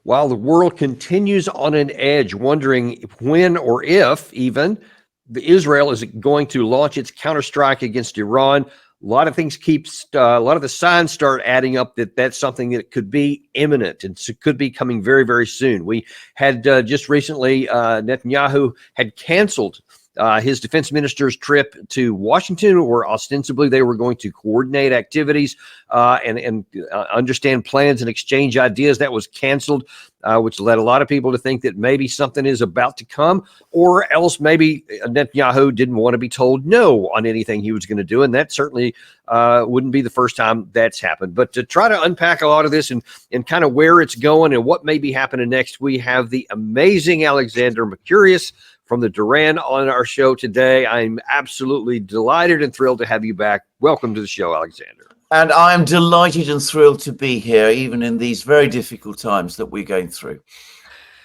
while the world continues on an edge, wondering when or if even Israel is going to launch its counterstrike against Iran. A lot of things a lot of the signs start adding up that that's something that could be imminent and could be coming very, very soon. We had just recently, Netanyahu had canceled his defense minister's trip to Washington, where ostensibly they were going to coordinate activities and understand plans and exchange ideas. That was canceled, which led a lot of people to think that maybe something is about to come, or else maybe Netanyahu didn't want to be told no on anything he was going to do. And that certainly wouldn't be the first time that's happened. But to try to unpack a lot of this and kind of where it's going and what may be happening next, we have the amazing Alexander Mercouris from the Duran on our show today. I'm absolutely delighted and thrilled to have you back. Welcome to the show, Alexander. And I am delighted and thrilled to be here, even in these very difficult times that we're going through.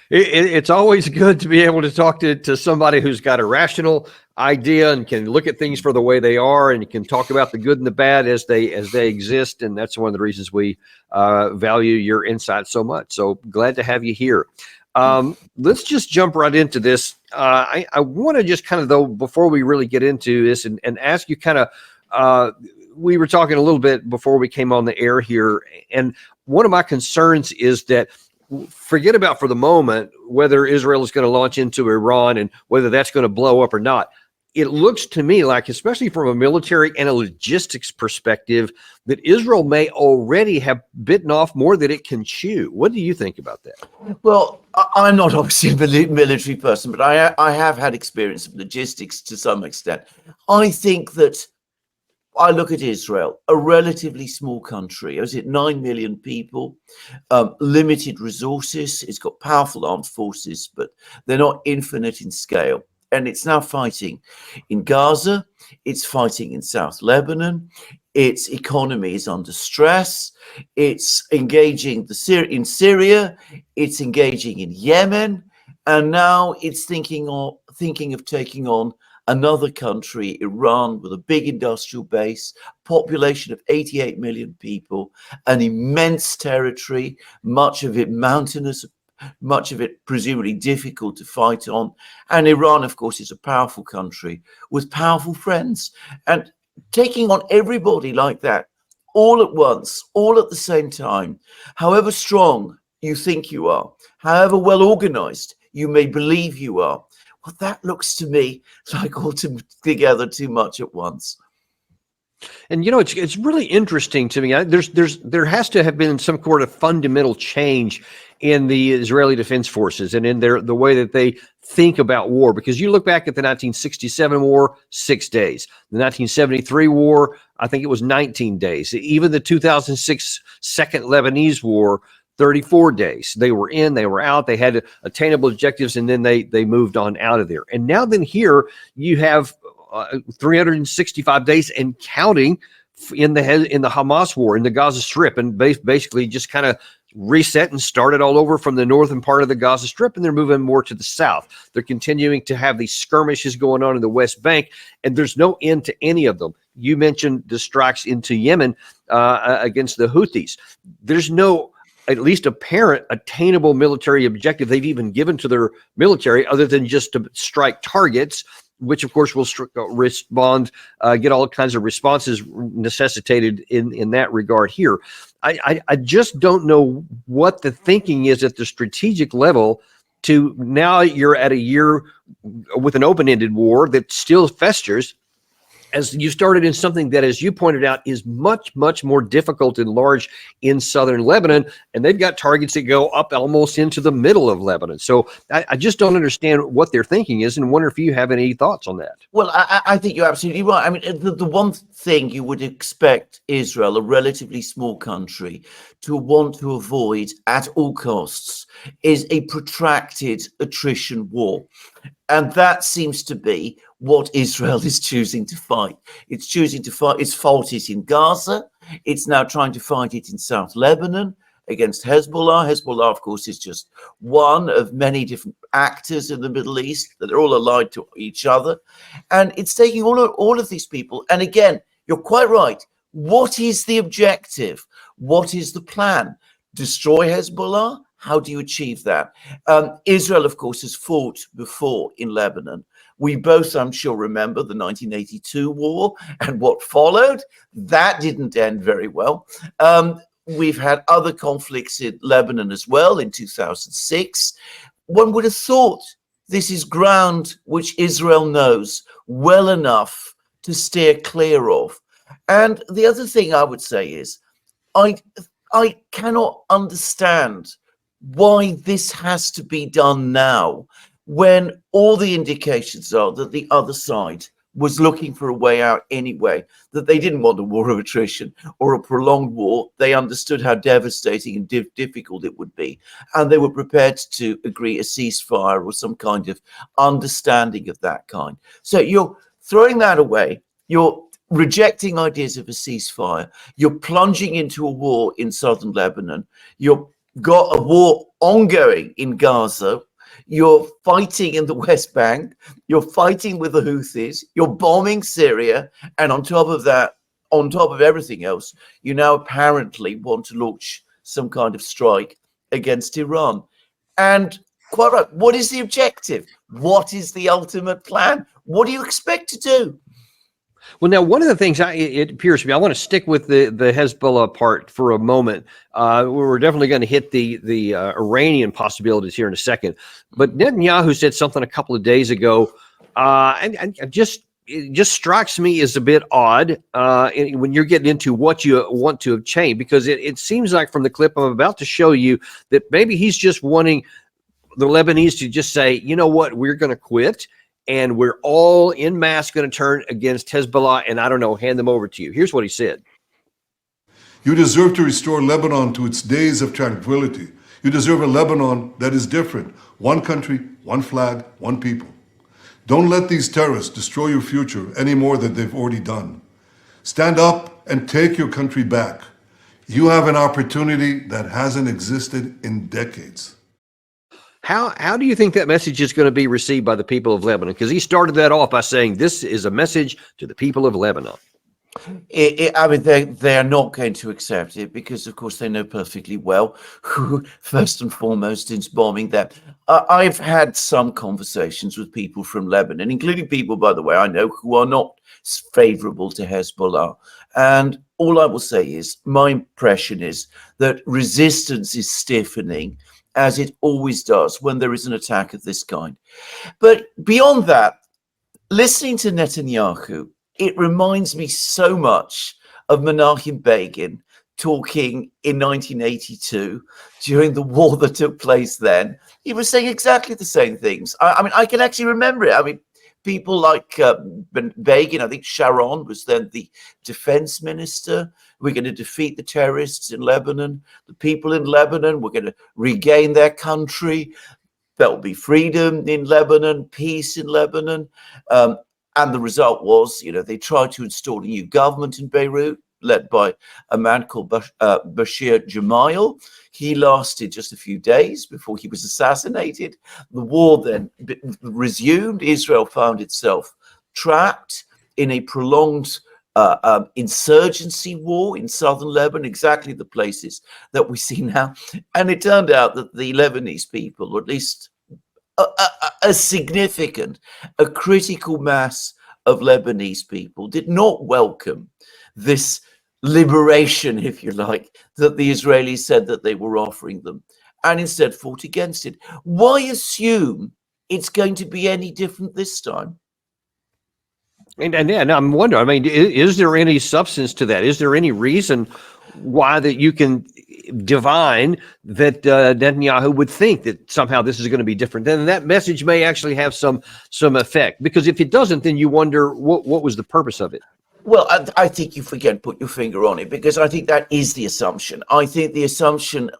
It's always good to be able to talk to somebody who's got a rational idea and can look at things for the way they are, and can talk about the good and the bad as they exist. And that's one of the reasons we value your insight so much. So glad to have you here. Let's just jump right into this. I want to just kind of, though, before we really get into this and ask you kind of, we were talking a little bit before we came on the air here. And one of my concerns is that, forget about for the moment whether Israel is going to launch into Iran and whether that's going to blow up or not. It looks to me like, especially from a military and a logistics perspective, that Israel may already have bitten off more than it can chew. What do you think about that? Well, I'm not obviously a military person, but I have had experience of logistics to some extent. I think that I look at Israel, a relatively small country. Is it 9 million people, limited resources? It's got powerful armed forces, but they're not infinite in scale. And it's now fighting in Gaza. It's fighting in South Lebanon. Its economy is under stress. It's engaging in Syria. It's engaging in Yemen. And now it's thinking of taking on another country, Iran, with a big industrial base, population of 88 million people, an immense territory, much of it mountainous, much of it presumably difficult to fight on. And Iran, of course, is a powerful country with powerful friends. And taking on everybody like that, all at once, all at the same time, however strong you think you are, however well organized you may believe you are, well, that looks to me like all together too much at once. And it's really interesting to me. There has to have been some sort of fundamental change in the Israeli Defense Forces and in the way that they think about war. Because you look back at the 1967 war, 6 days. The 1973 war, I think it was 19 days. Even the 2006 Second Lebanese War, 34 days. They were in, they were out, they had attainable objectives, and then they moved on out of there. And now then here you have 365 days and counting in the Hamas war, in the Gaza Strip, and basically just kind of reset and started all over from the northern part of the Gaza Strip, and they're moving more to the south. They're continuing to have these skirmishes going on in the West Bank, and there's no end to any of them. You mentioned the strikes into Yemen against the Houthis. There's no, at least apparent, attainable military objective they've even given to their military other than just to strike targets, which of course will respond, get all kinds of responses necessitated in that regard here. I just don't know what the thinking is at the strategic level to now you're at a year with an open-ended war that still festers, as you started in something that, as you pointed out, is much, much more difficult and large in southern Lebanon, and they've got targets that go up almost into the middle of Lebanon. So I just don't understand what their thinking is, and wonder if you have any thoughts on that. Well, I think you're absolutely right. I mean, the one thing you would expect Israel, a relatively small country, to want to avoid at all costs is a protracted attrition war. And that seems to be what Israel is choosing to fight. It's choosing to fight. It's fought it in Gaza. It's now trying to fight it in South Lebanon against Hezbollah. Hezbollah, of course, is just one of many different actors in the Middle East that are all allied to each other. And it's taking all of these people. And again, you're quite right. What is the objective? What is the plan? Destroy Hezbollah? How do you achieve that? Israel, of course, has fought before in Lebanon. We both, I'm sure, remember the 1982 war and what followed. That didn't end very well. We've had other conflicts in Lebanon as well in 2006. One would have thought this is ground which Israel knows well enough to steer clear of. And the other thing I would say is, I cannot understand why this has to be done now, when all the indications are that the other side was looking for a way out anyway, that they didn't want a war of attrition or a prolonged war. They understood how devastating and difficult it would be, and they were prepared to agree a ceasefire or some kind of understanding of that kind. So you're throwing that away. You're rejecting ideas of a ceasefire. You're plunging into a war in southern Lebanon. You've got a war ongoing in Gaza. You're fighting in the West Bank. You're fighting with the Houthis. You're bombing Syria. And on top of that, on top of everything else, you now apparently want to launch some kind of strike against Iran. And quite right, what is the objective? What is the ultimate plan? What do you expect to do? Well, now, one of the things it appears to me, I want to stick with the Hezbollah part for a moment. We're definitely going to hit the Iranian possibilities here in a second. But Netanyahu said something a couple of days ago, and it just strikes me as a bit odd when you're getting into what you want to obtain, because it seems like from the clip I'm about to show you that maybe he's just wanting the Lebanese to just say, you know what, we're going to quit. And we're all en masse going to turn against Hezbollah and, I don't know, hand them over to you. Here's what he said. You deserve to restore Lebanon to its days of tranquility. You deserve a Lebanon that is different. One country, one flag, one people. Don't let these terrorists destroy your future any more than they've already done. Stand up and take your country back. You have an opportunity that hasn't existed in decades. How do you think that message is going to be received by the people of Lebanon? Because he started that off by saying this is a message to the people of Lebanon. I mean, they are not going to accept it because, of course, they know perfectly well who, first and foremost, is bombing them. I've had some conversations with people from Lebanon, including people, by the way, I know who are not favorable to Hezbollah. And all I will say is my impression is that resistance is stiffening, as it always does when there is an attack of this kind. But beyond that, listening to Netanyahu, it reminds me so much of Menachem Begin talking in 1982 during the war that took place then. He was saying exactly the same things. I mean, I can actually remember it. I mean, people like Begin, I think Sharon was then the defense minister. We're going to defeat the terrorists in Lebanon. The people in Lebanon, we're going to regain their country. There'll be freedom in Lebanon, peace in Lebanon. And the result was, they tried to install a new government in Beirut, led by a man called Bashir Gemayel. He lasted just a few days before he was assassinated. The war then resumed. Israel found itself trapped in a prolonged insurgency war in southern Lebanon, exactly the places that we see now. And it turned out that the Lebanese people, or at least a significant, a critical mass of Lebanese people, did not welcome this liberation, if you like, that the Israelis said that they were offering them, and instead fought against it. Why assume it's going to be any different this time? And I'm wondering, I mean, is there any substance to that? Is there any reason why that you can divine that Netanyahu would think that somehow this is going to be different? Then that message may actually have some effect. Because if it doesn't, then you wonder what was the purpose of it? Well, I think you again put your finger on it, because I think that is the assumption. I think the assumption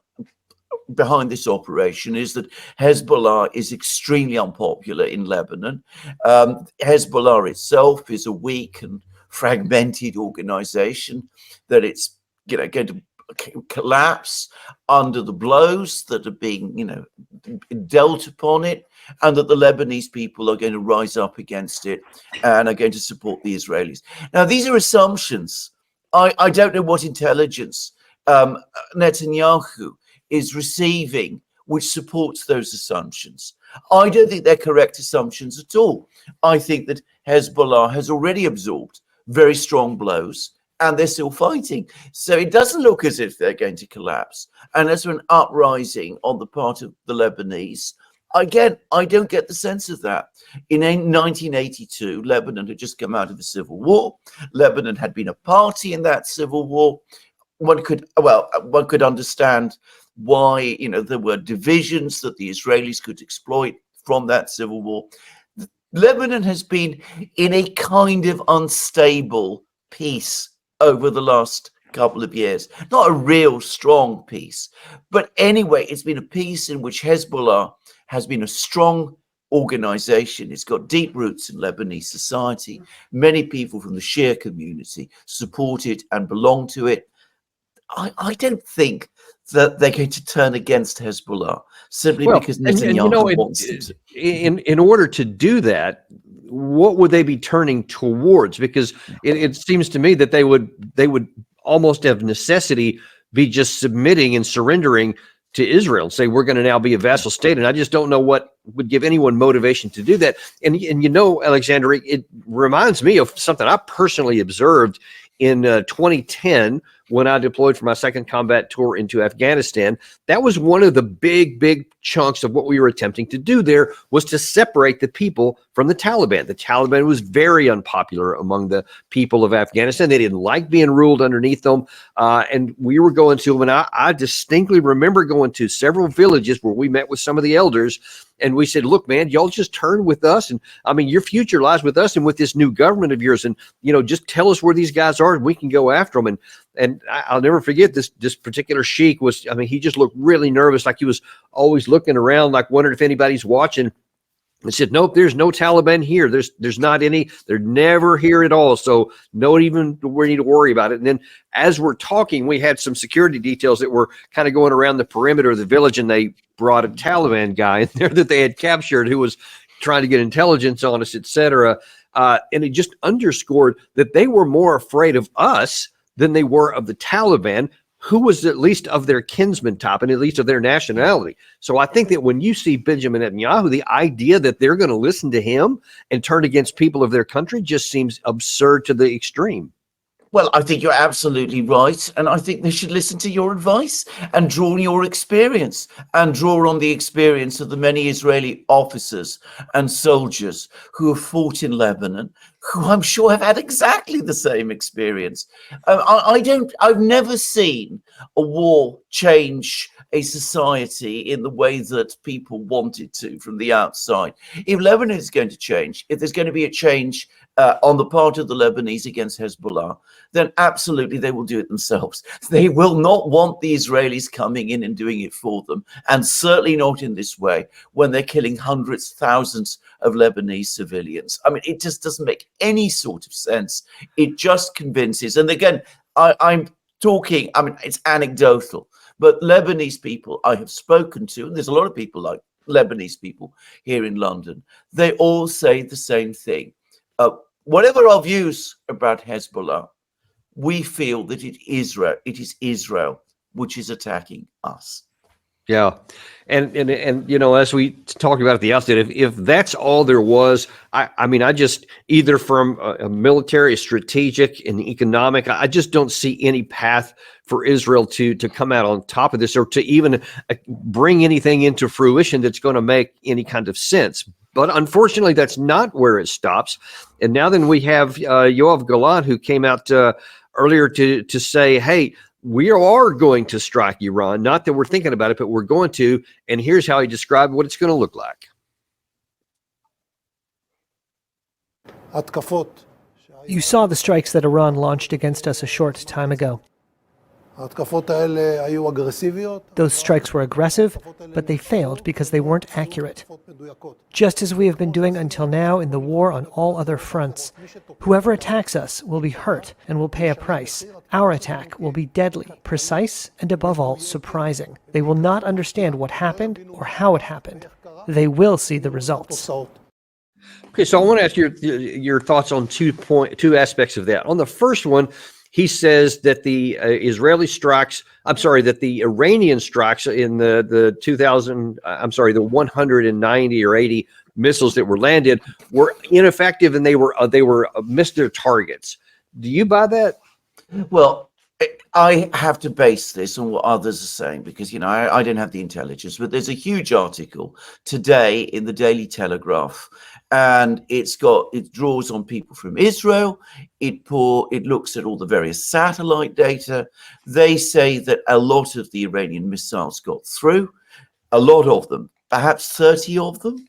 behind this operation is that Hezbollah is extremely unpopular in Lebanon. Hezbollah itself is a weak and fragmented organization, that it's going to collapse under the blows that are being dealt upon it, and that the Lebanese people are going to rise up against it and are going to support the Israelis. Now, these are assumptions. I don't know what intelligence Netanyahu is receiving which supports those assumptions. I don't think they're correct assumptions at all. I think that Hezbollah has already absorbed very strong blows and they're still fighting. So it doesn't look as if they're going to collapse. And as for an uprising on the part of the Lebanese, again, I don't get the sense of that. In 1982, Lebanon had just come out of a civil war. Lebanon had been a party in that civil war. One could understand why, there were divisions that the Israelis could exploit from that civil war. Lebanon has been in a kind of unstable peace over the last couple of years. Not a real strong peace. But anyway, it's been a peace in which Hezbollah has been a strong organization. It's got deep roots in Lebanese society. Many people from the Shia community support it and belong to it. I don't think that they're going to turn against Hezbollah simply because Netanyahu wants them to. In order to do that, what would they be turning towards? Because it seems to me that they would almost have necessity be just submitting and surrendering to Israel and say, we're going to now be a vassal state. And I just don't know what would give anyone motivation to do that. And Alexander, it reminds me of something I personally observed in 2010 when I deployed for my second combat tour into Afghanistan. That was one of the big chunks of what we were attempting to do there, was to separate the people from the Taliban. The Taliban was very unpopular among the people of Afghanistan. They didn't like being ruled underneath them. And we were going to them, and I distinctly remember going to several villages where we met with some of the elders. And we said, look, man, y'all just turn with us. And I mean, your future lies with us and with this new government of yours. And, just tell us where these guys are and we can go after them. And I'll never forget this particular sheik he just looked really nervous, like he was always looking around, like wondering if anybody's watching. I said, nope, there's no Taliban here. There's not any. They're never here at all. So don't even need to worry about it. And then as we're talking, we had some security details that were kind of going around the perimeter of the village, and they brought a Taliban guy in there that they had captured who was trying to get intelligence on us, et cetera. And it just underscored that they were more afraid of us than they were of the Taliban, who was at least of their kinsman type and at least of their nationality. So I think that when you see Benjamin Netanyahu, the idea that they're going to listen to him and turn against people of their country just seems absurd to the extreme. Well, I think you're absolutely right. And I think they should listen to your advice and draw on your experience and draw on the experience of the many Israeli officers and soldiers who have fought in Lebanon, who I'm sure have had exactly the same experience. I've never seen a war change a society in the way that people want it to from the outside. If Lebanon is going to change, if there's going to be a change on the part of the Lebanese against Hezbollah, then absolutely they will do it themselves. They will not want the Israelis coming in and doing it for them, and certainly not in this way when they're killing hundreds, thousands of Lebanese civilians. I mean, it just doesn't make any sort of sense. It just convinces. And again, I'm talking, it's anecdotal, but Lebanese people I have spoken to, and there's a lot of people like Lebanese people here in London, they all say the same thing. Whatever our views about Hezbollah, we feel that it is Israel which is attacking us. Yeah. And as we talked about at the outset, if that's all there was, I just, either from a military, strategic, and economic, I just don't see any path for Israel to come out on top of this, or to even bring anything into fruition that's going to make any kind of sense. But unfortunately, that's not where it stops. And now then we have Yoav Gallant, who came out earlier to say, hey, we are going to strike Iran. Not that we're thinking about it, but we're going to. And here's how he described what it's going to look like. You saw the strikes that Iran launched against us a short time ago. Those strikes were aggressive, but they failed because they weren't accurate. Just as we have been doing until now in the war on all other fronts, whoever attacks us will be hurt and will pay a price. Our attack will be deadly, precise, and above all, surprising. They will not understand what happened or how it happened. They will see the results. Okay, so I want to ask your thoughts on two aspects of that. On the first one, he says that the Israeli strikes, that the Iranian strikes in the 190 or 80 missiles that were landed were ineffective, and they were missed their targets. Do you buy that? Well, I have to base this on what others are saying because, I don't have the intelligence, but there's a huge article today in the Daily Telegraph, and it draws on people from Israel. It looks at all the various satellite data. They say that a lot of the Iranian missiles got through, a lot of them, perhaps 30 of them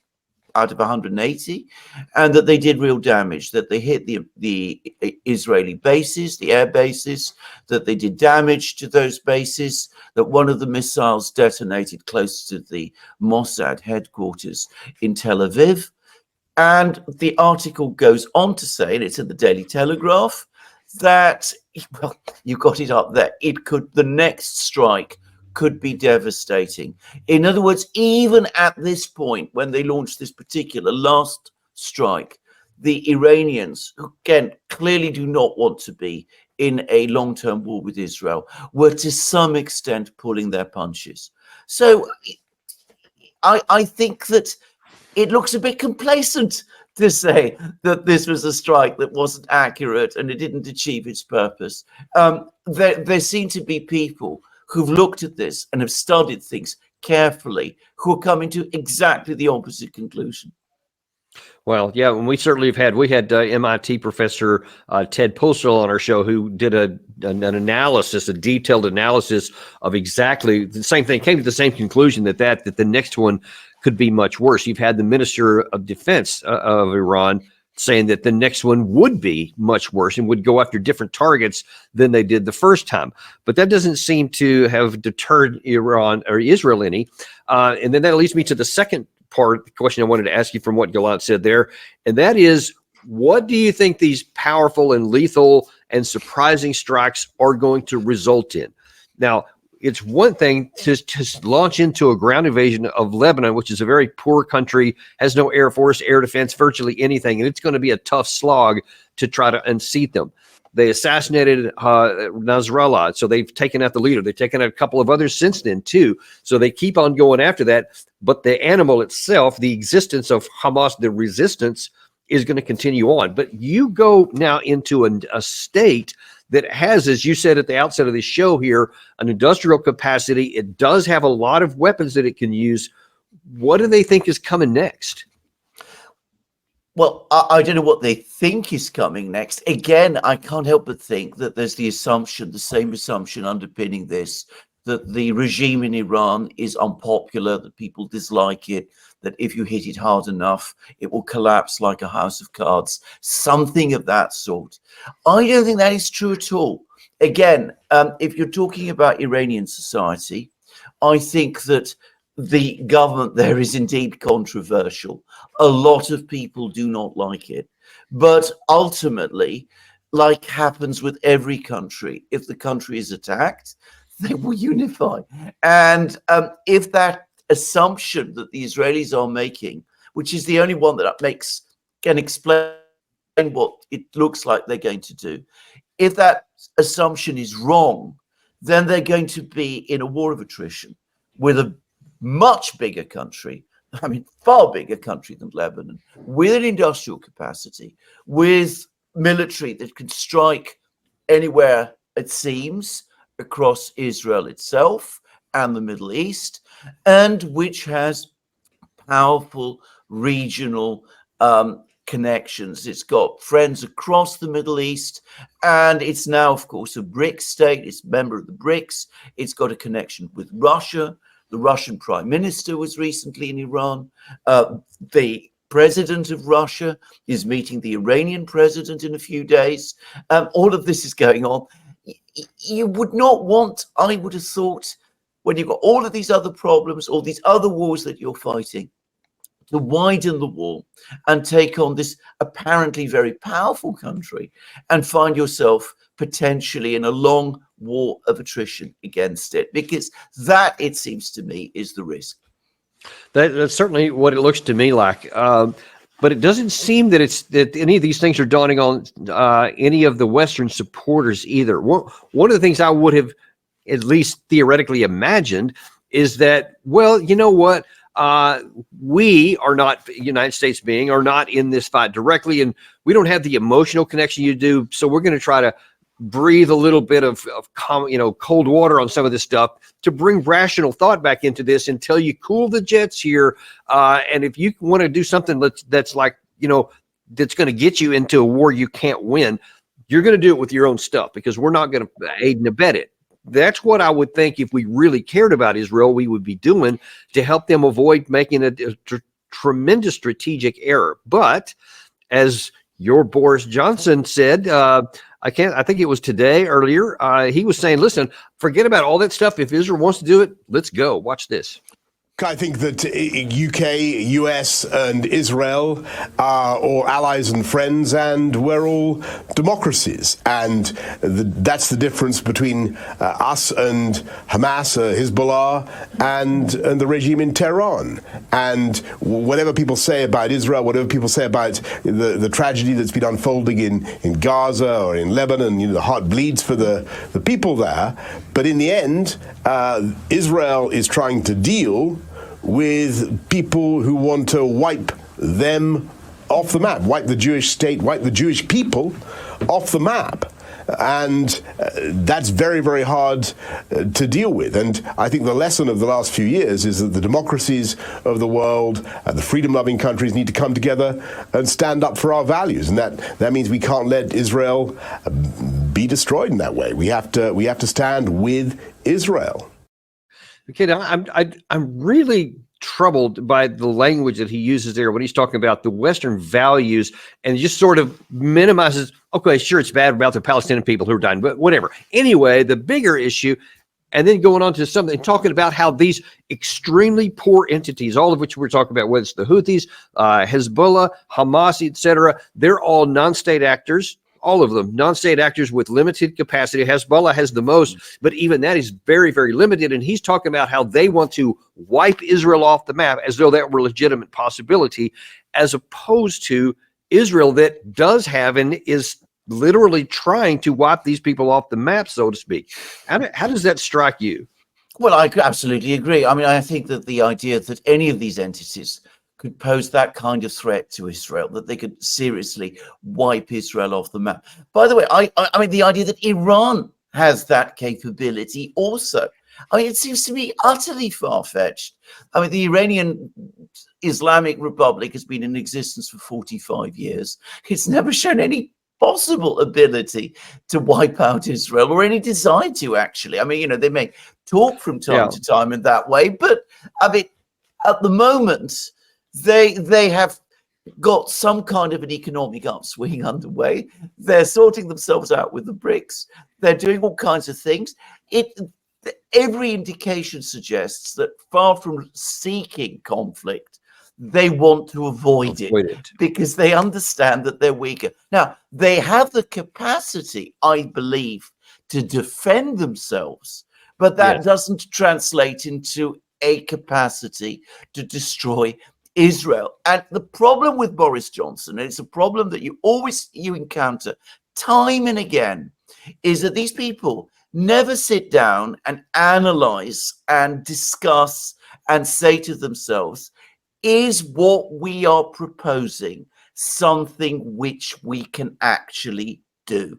out of 180, and that they did real damage, that they hit the Israeli bases, the air bases, that they did damage to those bases, that one of the missiles detonated close to the Mossad headquarters in Tel Aviv. And the article goes on to say, and it's in the Daily Telegraph, that, well, you got it up there, the next strike could be devastating. In other words, even at this point, when they launched this particular last strike, the Iranians, who again clearly do not want to be in a long-term war with Israel, were to some extent pulling their punches. So I think that it looks a bit complacent to say that this was a strike that wasn't accurate and it didn't achieve its purpose. There seem to be people who've looked at this and have studied things carefully, who are coming to exactly the opposite conclusion. Well, yeah, and we had MIT professor Ted Postel on our show, who did an analysis, a detailed analysis of exactly the same thing, came to the same conclusion that the next one could be much worse. You've had the Minister of Defense of Iran saying that the next one would be much worse and would go after different targets than they did the first time. But that doesn't seem to have deterred Iran or Israel any. And then that leads me to the second part of the question I wanted to ask you from what Gallant said there. And that is, what do you think these powerful and lethal and surprising strikes are going to result in? Now, it's one thing to launch into a ground invasion of Lebanon, which is a very poor country, has no air force, air defense, virtually anything. And it's going to be a tough slog to try to unseat them. They assassinated Nasrallah, so they've taken out the leader. They've taken out a couple of others since then, too. So they keep on going after that. But the animal itself, the existence of Hamas, the resistance, is going to continue on. But you go now into a state that has, as you said at the outset of this show here, an industrial capacity. It does have a lot of weapons that it can use. What do they think is coming next? Well, I don't know what they think is coming next. Again, I can't help but think that there's the same assumption underpinning this, that the regime in Iran is unpopular, that people dislike it, that if you hit it hard enough, it will collapse like a house of cards, something of that sort. I don't think that is true at all. Again, if you're talking about Iranian society, I think that the government there is indeed controversial. A lot of people do not like it. But ultimately, like happens with every country, if the country is attacked, they will unify. And if that assumption that the Israelis are making, which is the only one that can explain what it looks like they're going to do, if that assumption is wrong, then they're going to be in a war of attrition with a much bigger country, far bigger country than Lebanon, with an industrial capacity, with military that can strike anywhere it seems across Israel itself and the Middle East, and which has powerful regional connections. It's got friends across the Middle East, and it's now, of course, a BRICS state. It's a member of the BRICS. It's got a connection with Russia. The Russian prime minister was recently in Iran. The president of Russia is meeting the Iranian president in a few days. All of this is going on. You would not want, I would have thought, when you've got all of these other problems, all these other wars that you're fighting, to widen the war and take on this apparently very powerful country and find yourself potentially in a long war of attrition against it, because that, it seems to me, is the risk. That's certainly what it looks to me like. but it doesn't seem that any of these things are dawning on any of the Western supporters either. One of the things I would have at least theoretically imagined is that, well, you know what? We are not, United States being, are not in this fight directly, and we don't have the emotional connection you do. So we're going to try to breathe a little bit of cold water on some of this stuff to bring rational thought back into this until you cool the jets here. And if you want to do something that's like, that's going to get you into a war you can't win, you're going to do it with your own stuff, because we're not going to aid and abet it. That's what I would think, if we really cared about Israel, we would be doing to help them avoid making a tremendous strategic error. But as your Boris Johnson said, I think it was today earlier, he was saying, listen, forget about all that stuff. If Israel wants to do it, let's go. Watch this. I think that UK, US, and Israel are all allies and friends, and we're all democracies. And that's the difference between us and Hamas, Hezbollah, and the regime in Tehran. And whatever people say about Israel, whatever people say about the tragedy that's been unfolding in Gaza or in Lebanon, the heart bleeds for the people there. But in the end, Israel is trying to deal with people who want to wipe them off the map, wipe the Jewish state, wipe the Jewish people off the map. And that's very, very hard to deal with. And I think the lesson of the last few years is that the democracies of the world, the freedom-loving countries, need to come together and stand up for our values. And that means we can't let Israel be destroyed in that way. We have to stand with Israel. Okay, now I'm really troubled by the language that he uses there when he's talking about the Western values, and just sort of minimizes, okay, sure, it's bad about the Palestinian people who are dying, but whatever. Anyway, the bigger issue, and then going on to something, talking about how these extremely poor entities, all of which we're talking about, whether it's the Houthis, Hezbollah, Hamas, etc., they're all non-state actors. All of them, non-state actors with limited capacity. Hezbollah has the most, but even that is very, very limited. And he's talking about how they want to wipe Israel off the map as though that were a legitimate possibility, as opposed to Israel that does have and is literally trying to wipe these people off the map, so to speak. How does that strike you? Well, I absolutely agree. I mean, I think that the idea that any of these entities could pose that kind of threat to Israel, that they could seriously wipe Israel off the map. By the way, I mean, the idea that Iran has that capability also. I mean, it seems to me utterly far-fetched. I mean, the Iranian Islamic Republic has been in existence for 45 years. It's never shown any possible ability to wipe out Israel, or any desire to, actually. I mean, they may talk from time to time in that way, but I mean, at the moment, they have got some kind of an economic upswing underway. They're sorting themselves out with the BRICS. They're doing all kinds of things. Every indication suggests that, far from seeking conflict, they want to avoid it because they understand that they're weaker. Now, they have the capacity, I believe, to defend themselves, but that doesn't translate into a capacity to destroy Israel. And the problem with Boris Johnson, and it's a problem that you encounter time and again, is that these people never sit down and analyze and discuss and say to themselves, is what we are proposing something which we can actually do?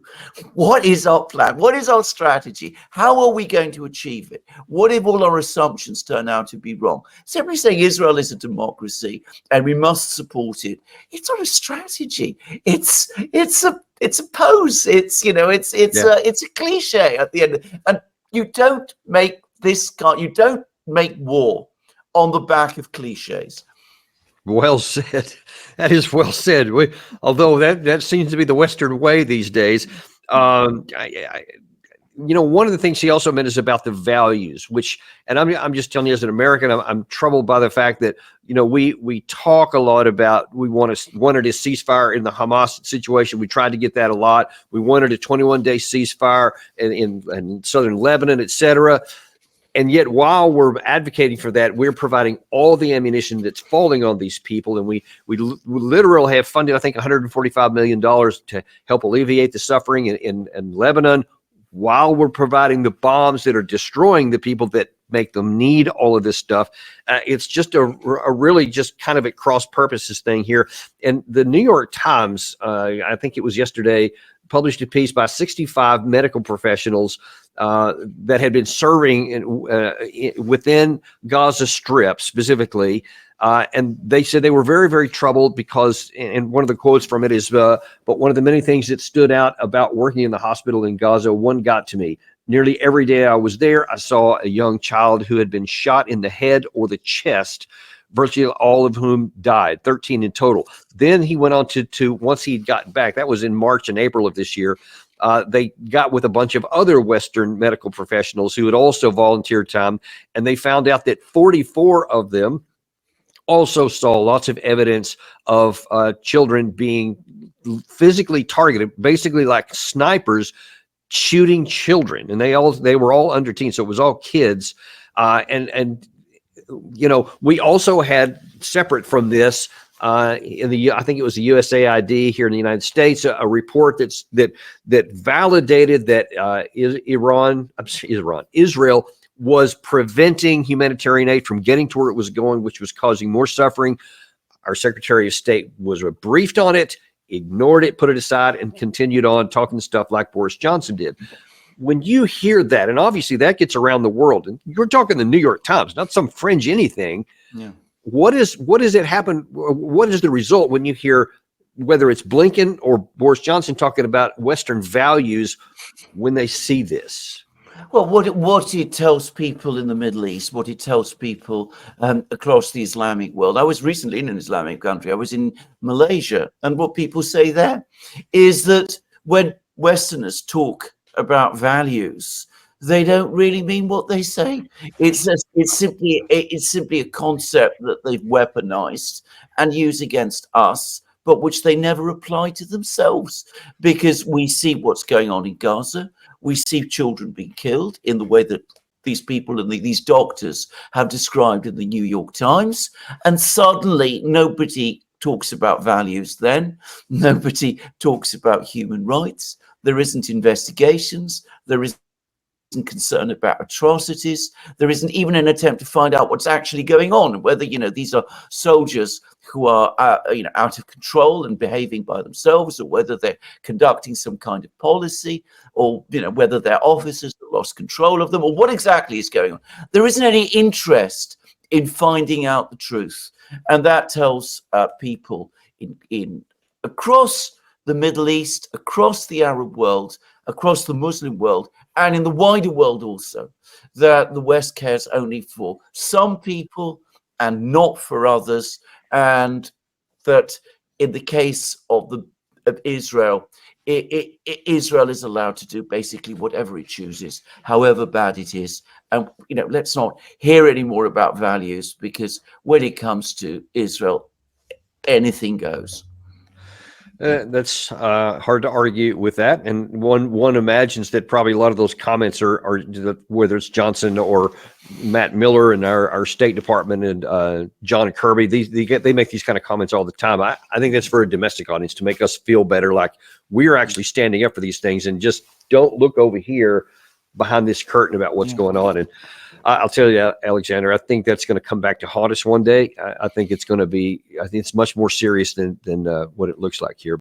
What is our plan? What is our strategy? How are we going to achieve it? What if all our assumptions turn out to be wrong? Simply saying Israel is a democracy and we must support it, it's not a strategy. It's a pose. It's a cliche at the end. And you don't make war on the back of cliches. Well said. That is well said. Although that seems to be the Western way these days. One of the things he also meant is about the values, and I'm just telling you, as an American, I'm troubled by the fact that we talk a lot about we wanted a ceasefire in the Hamas situation. We tried to get that a lot. We wanted a 21-day ceasefire in southern Lebanon, etc. And yet, while we're advocating for that, we're providing all the ammunition that's falling on these people. And we literally have funded, I think, $145 million to help alleviate the suffering in Lebanon, while we're providing the bombs that are destroying the people that make them need all of this stuff. It's just a really just kind of at cross purposes thing here. And the New York Times, I think it was yesterday, published a piece by 65 medical professionals that had been serving within Gaza Strip specifically. And they said they were very, very troubled because, and one of the quotes from it is, but one of the many things that stood out about working in the hospital in Gaza, one got to me. Nearly every day I was there, I saw a young child who had been shot in the head or the chest, virtually all of whom died, 13 in total. Then he went on to once he'd gotten back, that was in March and April of this year, they got with a bunch of other Western medical professionals who had also volunteered time, and they found out that 44 of them also saw lots of evidence of children being physically targeted, basically like snipers shooting children, and they were all under teens, so it was all kids. And you know, we also had separate from this I think it was the USAID here in the United States, a report that validated that Israel was preventing humanitarian aid from getting to where it was going, which was causing more suffering. Our Secretary of State was briefed on it, ignored it, put it aside, and continued on talking stuff like Boris Johnson did. When you hear that, and obviously that gets around the world, and you're talking the New York Times, not some fringe anything. Yeah. What is it happen? What is the result when you hear whether it's Blinken or Boris Johnson talking about Western values when they see this? Well, what it tells people in the Middle East, what it tells people across the Islamic world. I was recently in an Islamic country. I was in Malaysia, and what people say there is that when Westerners talk about values, they don't really mean what they say. It's simply a concept that they've weaponized and use against us, but which they never apply to themselves, because we see what's going on in Gaza. We see children being killed in the way that these people and these doctors have described in the New York Times, and suddenly nobody talks about values then. Nobody talks about human rights. There isn't investigations. There isn't concern about atrocities. There isn't even an attempt to find out what's actually going on, whether, these are soldiers who are, out of control and behaving by themselves, or whether they're conducting some kind of policy, or, whether their officers have lost control of them, or what exactly is going on. There isn't any interest in finding out the truth. And that tells people in across the Middle East, across the Arab world, across the Muslim world, and in the wider world also, that the West cares only for some people and not for others, and that in the case of Israel, Israel is allowed to do basically whatever it chooses, however bad it is. And let's not hear any more about values, because when it comes to Israel, anything goes. That's hard to argue with that, and one imagines that probably a lot of those comments are whether it's Johnson or Matt Miller and our State Department and John Kirby. They make these kind of comments all the time. I think that's for a domestic audience, to make us feel better, like we're actually standing up for these things, and just don't look over here behind this curtain about what's going on. And I'll tell you, Alexander, I think that's going to come back to haunt us one day. I think it's much more serious than what it looks like here.